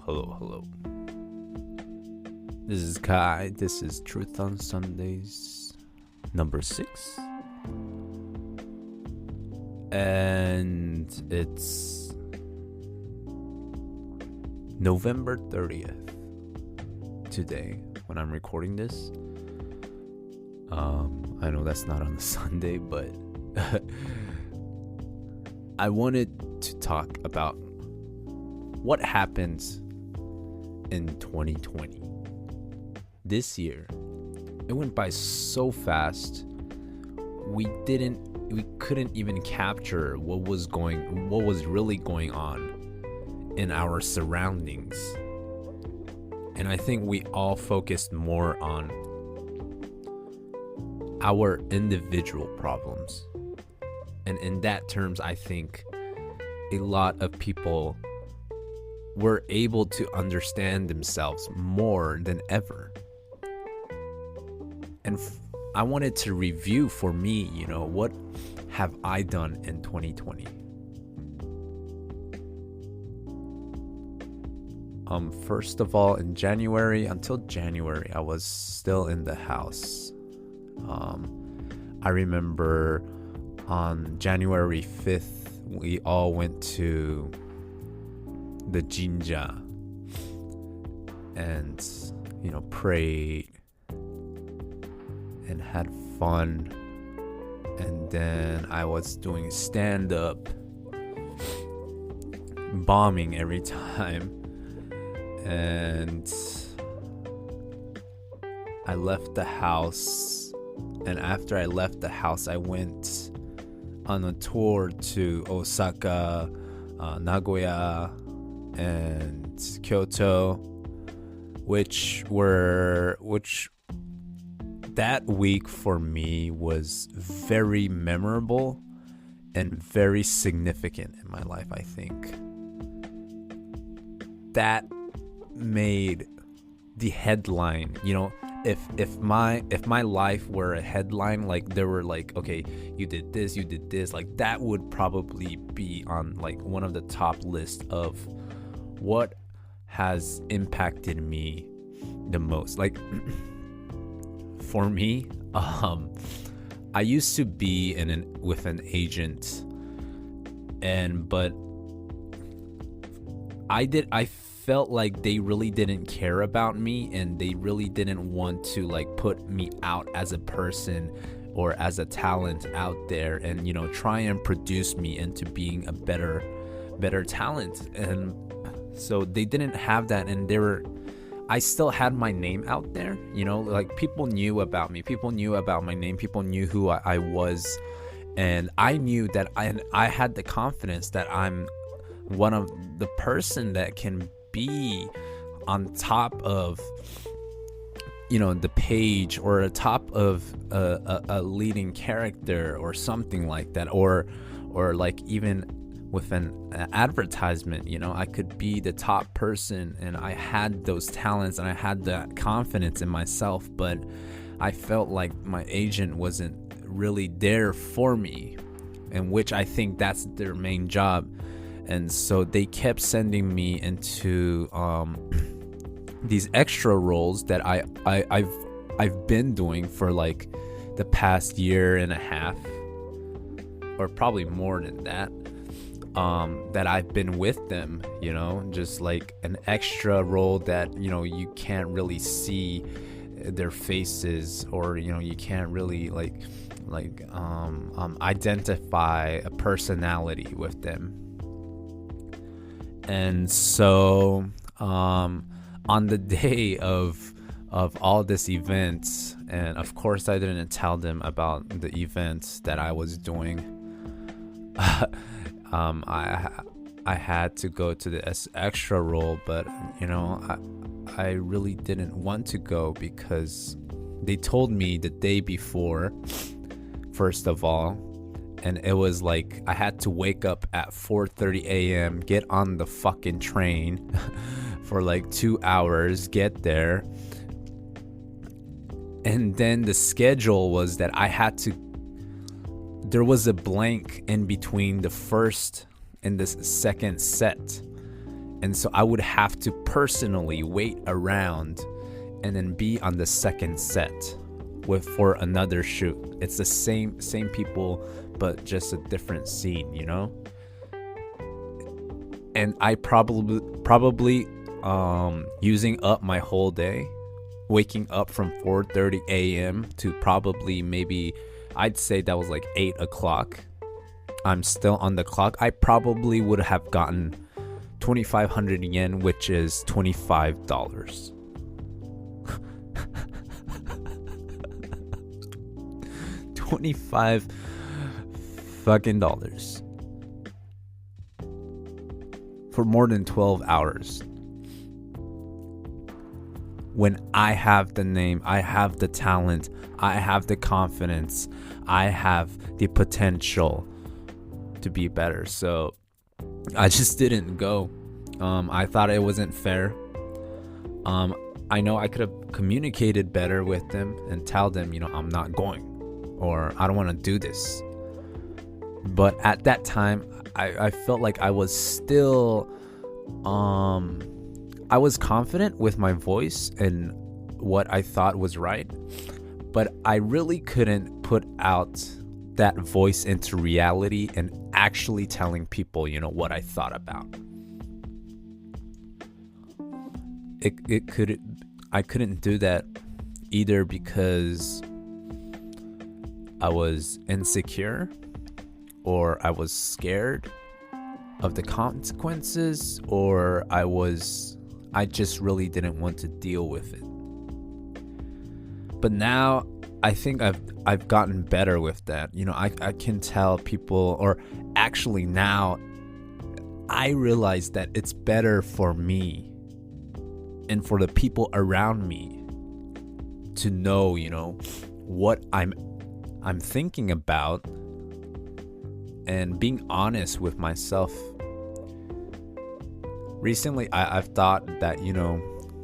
Hello. This is Kai. This is Truth on Sundays, number 6. And it's November 30th today when I'm recording this. I know that's not on a Sunday, but I wanted to talk about what happened in 2020. This year, it went by so fast. We couldn't even capture what was really going on in our surroundings. And I think we all focused more on our individual problems. And in that terms, I think a lot of people were able to understand themselves more than ever. And I wanted to review for me, what have I done in 2020? First of all, until January, I was still in the house. I remember on January 5th, we all went to the jinja and, prayed and had fun. And then I was doing stand-up, bombing every time. And I left the house. And after I left the house, I went on a tour to Osaka, Nagoya, and Kyoto, which that week for me was very memorable and very significant in my life. I think that made the headline. If my life were a headline, like there were like, okay, you did this, like that would probably be on like one of the top list of what has impacted me the most. Like for me, I used to be with an agent, but I felt like they really didn't care about me, and they really didn't want to like put me out as a person or as a talent out there, and try and produce me into being a better talent. And so they didn't have that, and I still had my name out there, like people knew about me, people knew about my name, people knew who I was, and I knew that I had the confidence that I'm one of the person that can be on top of the page, or a top of a leading character or something like that, or like even with an advertisement, I could be the top person, and I had those talents and I had that confidence in myself, but I felt like my agent wasn't really there for me, and which I think that's their main job. And so they kept sending me into these extra roles that I've been doing for like the past year and a half, or probably more than that. That I've been with them, just like an extra role that you can't really see their faces, or you can't really identify a personality with them. And so on the day of all this events, and of course I didn't tell them about the events that I was doing. I had to go to the extra role, but I really didn't want to go, because they told me the day before, first of all, and it was like I had to wake up at 4:30 a.m., get on the fucking train for like 2 hours, get there. And then the schedule was that there was a blank in between the first and the second set. And so I would have to personally wait around and then be on the second set for another shoot. It's the same people, but just a different scene, you know? And I probably using up my whole day, waking up from 4:30 a.m. to probably maybe, I'd say that was like 8 o'clock. I'm still on the clock. I probably would have gotten 2,500 yen, which is $25. $25 fucking dollars for more than 12 hours. When I have the name, I have the talent, I have the confidence, I have the potential to be better. So I just didn't go. I thought it wasn't fair. I know I could have communicated better with them and tell them, I'm not going, or I don't want to do this. But at that time, I felt like I was still, I was confident with my voice and what I thought was right, but I really couldn't put out that voice into reality and actually telling people, what I thought about. I couldn't do that either because I was insecure, or I was scared of the consequences, or I just really didn't want to deal with it. But now I think I've gotten better with that. I can tell people, or actually now I realize that it's better for me and for the people around me to know, what I'm thinking about, and being honest with myself. Recently, I've thought that,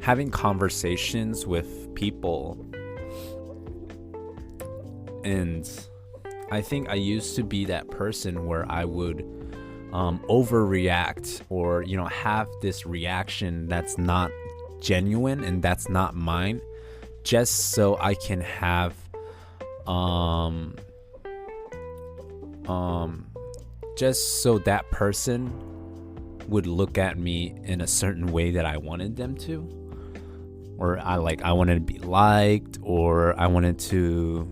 having conversations with people, and I think I used to be that person where I would overreact, or, have this reaction that's not genuine and that's not mine, just so I can have just so that person would look at me in a certain way that I wanted them to, or I wanted to be liked, or I wanted to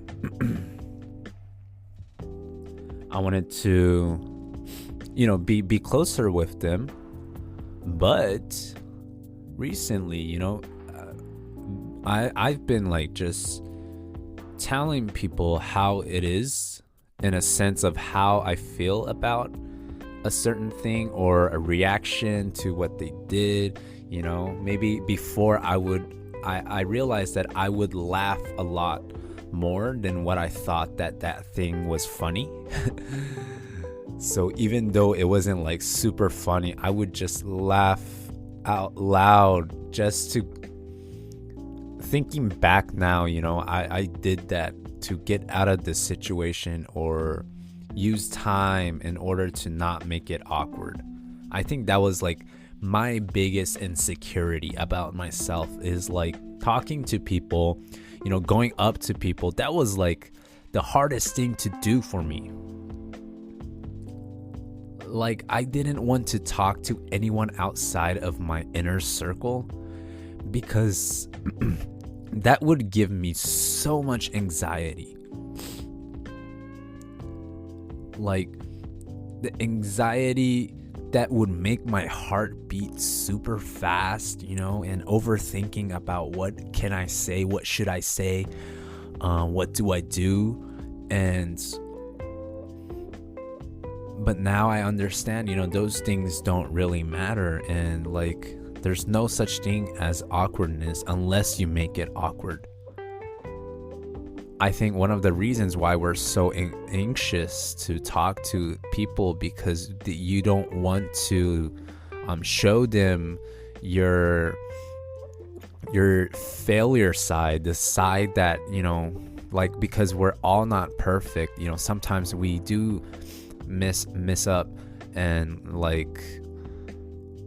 be closer with them. But recently, I've been just telling people how it is, in a sense of how I feel about a certain thing or a reaction to what they did. Maybe before I realized that I would laugh a lot more than what I thought that thing was funny. So even though it wasn't super funny, I would just laugh out loud. Just to thinking back now, I did that to get out of this situation, or use time in order to not make it awkward. I think that was my biggest insecurity about myself, is talking to people, going up to people. That was the hardest thing to do for me. I didn't want to talk to anyone outside of my inner circle, because that would give me so much anxiety. The anxiety that would make my heart beat super fast, and overthinking about what can I say, what should I say, what do I do, but now I understand, those things don't really matter, and there's no such thing as awkwardness unless you make it awkward. I think one of the reasons why we're so anxious to talk to people, because you don't want to show them your failure side, the side that, because we're all not perfect. Sometimes we do miss up, and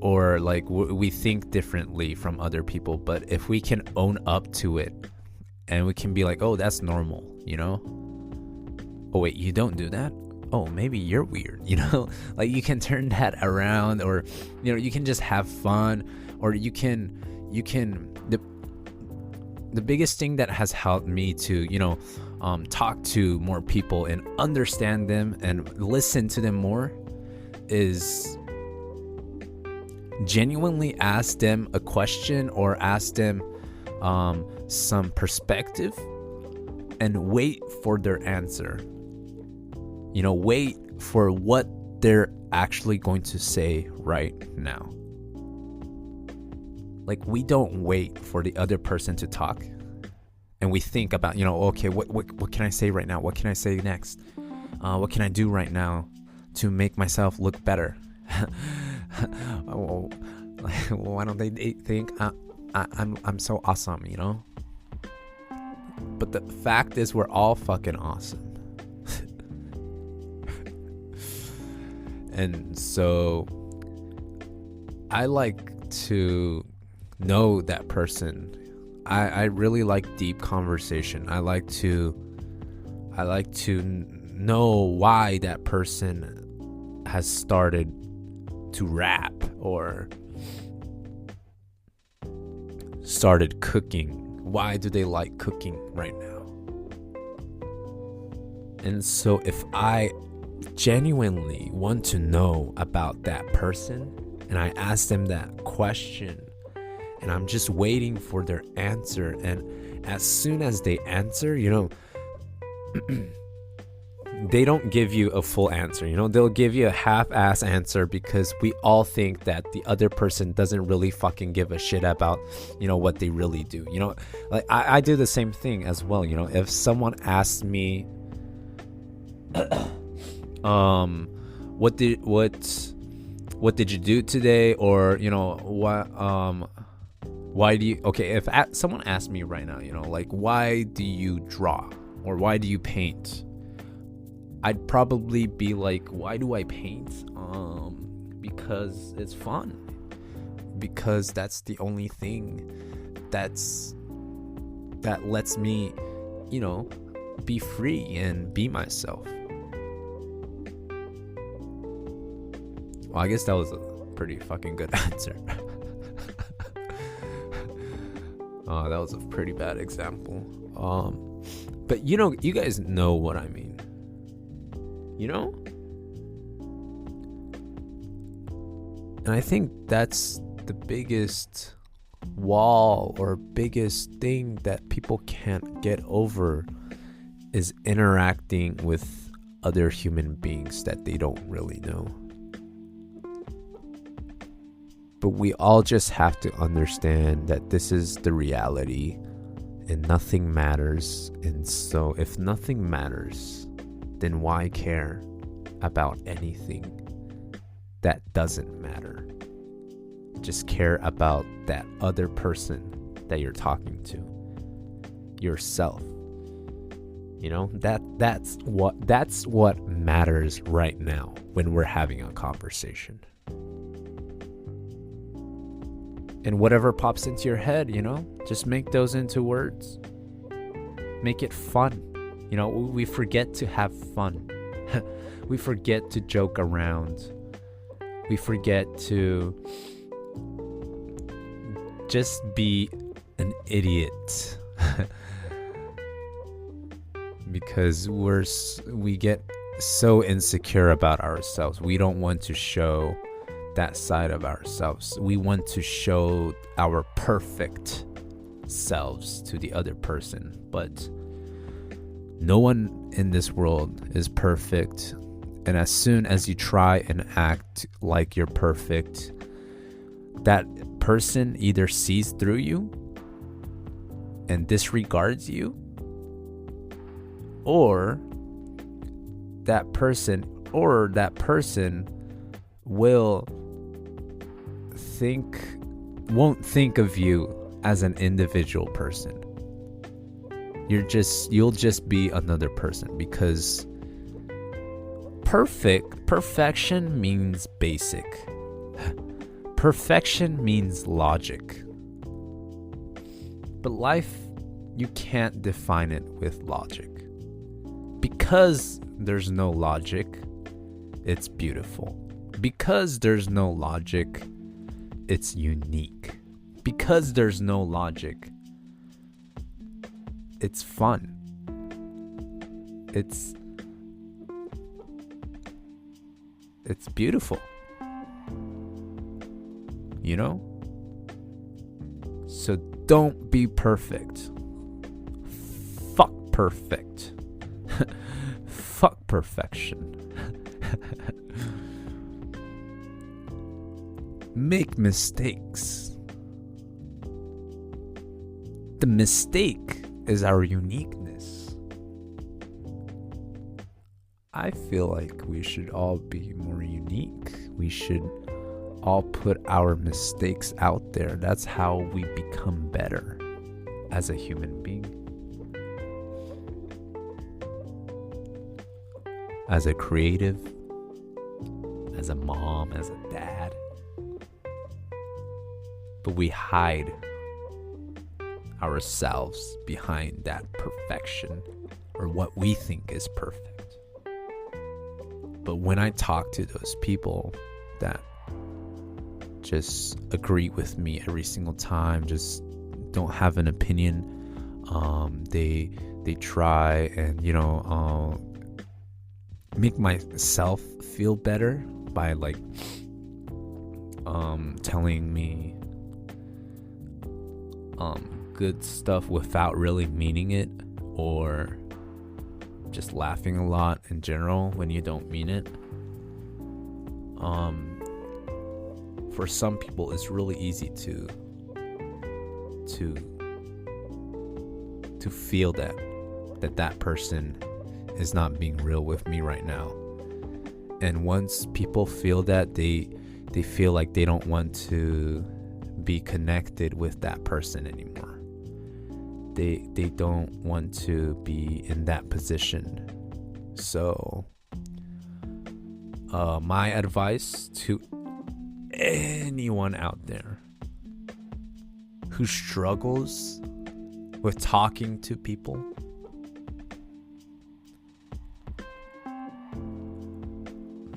or like we think differently from other people. But if we can own up to it and we can be like, oh, that's normal, you know? Oh wait, you don't do that? Oh, maybe you're weird, you know? Like you can turn that around, or you know, you can just have fun, or you can the biggest thing that has helped me to, you know, talk to more people and understand them and listen to them more is genuinely ask them a question or ask them some perspective and wait for their answer. You know, wait for what they're actually going to say right now. Like, we don't wait for the other person to talk and we think about, you know, okay, what can I say right now? What can I say next? What can I do right now to make myself look better? Why don't they think I'm so awesome, you know? But the fact is, we're all fucking awesome. And so I like to know that person. I really like deep conversation. I like to know why that person has started to rap or started cooking. Why do they like cooking right now? And so if I genuinely want to know about that person and I ask them that question and I'm just waiting for their answer, and as soon as they answer, you know, they don't give you a full answer, you know, they'll give you a half-ass answer because we all think that the other person doesn't really fucking give a shit about, you know, what they really do. You know, like I do the same thing as well. You know, if someone asks me what did you do today, or you know, why do you, okay, if someone asked me right now, you know, like, why do you draw or why do you paint, I'd probably be like, why do I paint? Because it's fun, because that's the only thing that lets me, you know, be free and be myself. Well, I guess that was a pretty fucking good answer. That was a pretty bad example. But you know, you guys know what I mean. You know? And I think that's the biggest wall or biggest thing that people can't get over, is interacting with other human beings that they don't really know. But we all just have to understand that this is the reality and nothing matters. And so if nothing matters, then why care about anything that doesn't matter? Just care about that other person that you're talking to, yourself. You know, that's what matters right now when we're having a conversation. And whatever pops into your head, you know, just make those into words. Make it fun. You know, we forget to have fun. We forget to joke around. We forget to just be an idiot. Because we get so insecure about ourselves. We don't want to show that side of ourselves. We want to show our perfect selves to the other person, but no one in this world is perfect. And as soon as you try and act like you're perfect, that person either sees through you and disregards you, or that person won't think of you as an individual person. You'll just be another person, because perfection means basic. Perfection means logic. But life, you can't define it with logic. Because there's no logic, it's beautiful. Because there's no logic, it's unique. Because there's no logic, it's fun. It's beautiful. You know? So don't be perfect. Fuck perfect. Fuck perfection. Make mistakes. The mistake is our uniqueness. I feel like we should all be more unique. We should all put our mistakes out there. That's how we become better as a human being. As a creative, as a mom, as a dad. But we hide ourselves behind that perfection or what we think is perfect. But when I talk to those people that just agree with me every single time, just don't have an opinion, they try and make myself feel better by like telling me good stuff without really meaning it, or just laughing a lot in general when you don't mean it. For some people it's really easy to feel that person is not being real with me right now. And once people feel that, they feel like they don't want to be connected with that person anymore. They don't want to be in that position. So my advice to anyone out there who struggles with talking to people,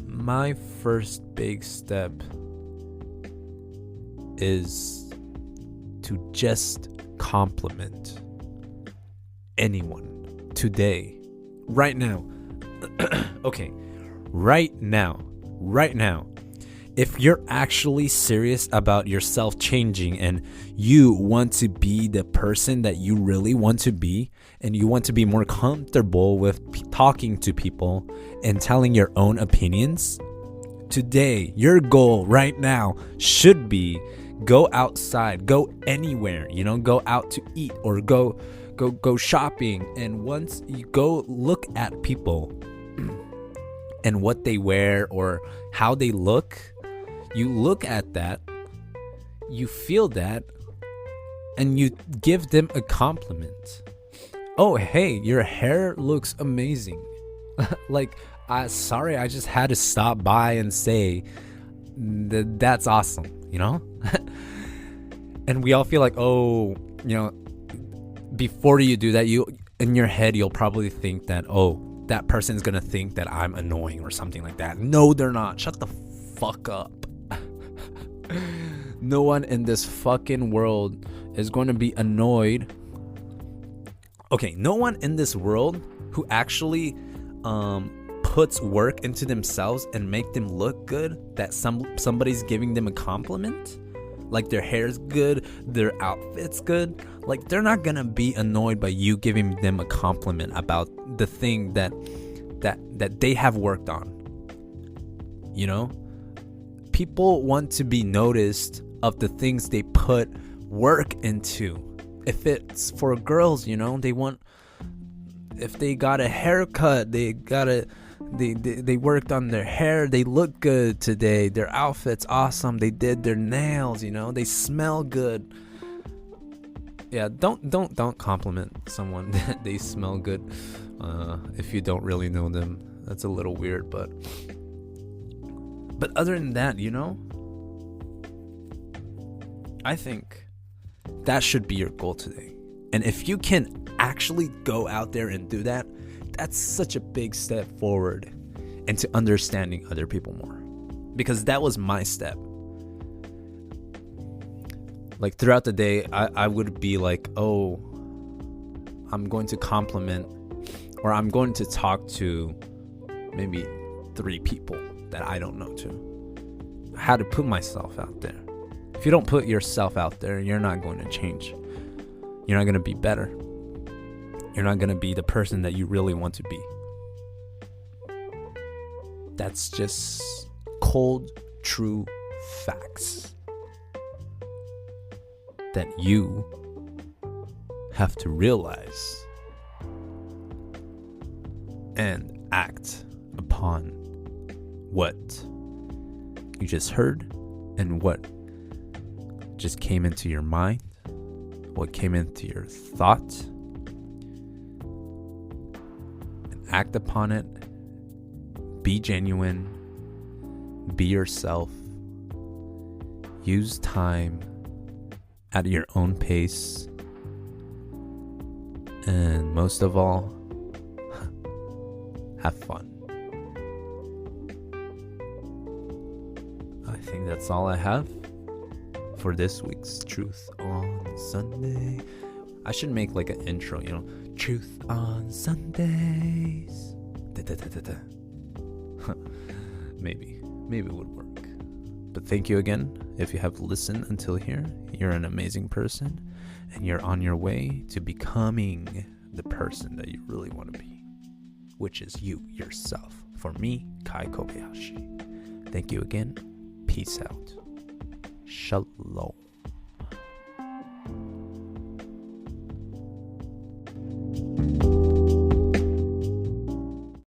my first big step is to just compliment anyone today, right now. Okay, right now. If you're actually serious about yourself changing and you want to be the person that you really want to be, and you want to be more comfortable with talking to people and telling your own opinions, today, your goal right now should be go outside, go anywhere, go out to eat or go shopping. And once you go look at people and what they wear or how they look, you look at that, you feel that, and you give them a compliment. Oh, hey, your hair looks amazing. Like, sorry, I just had to stop by and say that's awesome, And we all feel like, before you do that, you in your head, you'll probably think that, that person's gonna think that I'm annoying or something like that. No, they're not. Shut the fuck up. No one in this fucking world is going to be annoyed. Okay, no one in this world who actually puts work into themselves and make them look good, that somebody's giving them a compliment, like their hair's good, their outfit's good, like they're not gonna be annoyed by you giving them a compliment about the thing that they have worked on. People want to be noticed of the things they put work into. If it's for girls, they want, if they got a haircut, they worked on their hair, they look good today, their outfit's awesome, they did their nails, they smell good. Yeah, don't compliment someone that they smell good if you don't really know them. That's a little weird, but other than that, I think that should be your goal today. And if you can actually go out there and do that, that's such a big step forward into understanding other people more. Because that was my step. Like throughout the day, I would be like, oh, I'm going to compliment, or I'm going to talk to maybe 3 people that I don't know to. I had to put myself out there. If you don't put yourself out there, you're not going to change. You're not going to be better. You're not going to be the person that you really want to be. That's just cold, true facts that you have to realize and act upon what you just heard and what just came into your mind, what came into your thought, and act upon it. Be genuine, be yourself, use time at your own pace, and most of all, have fun. I think that's all I have for this week's Truth on Sunday. I should make like an intro, Truth on Sundays. Maybe it would work. But thank you again. If you have listened until here, you're an amazing person, and you're on your way to becoming the person that you really want to be, which is you yourself. For me, Kai Kobayashi. Thank you again. Peace out. Shalom.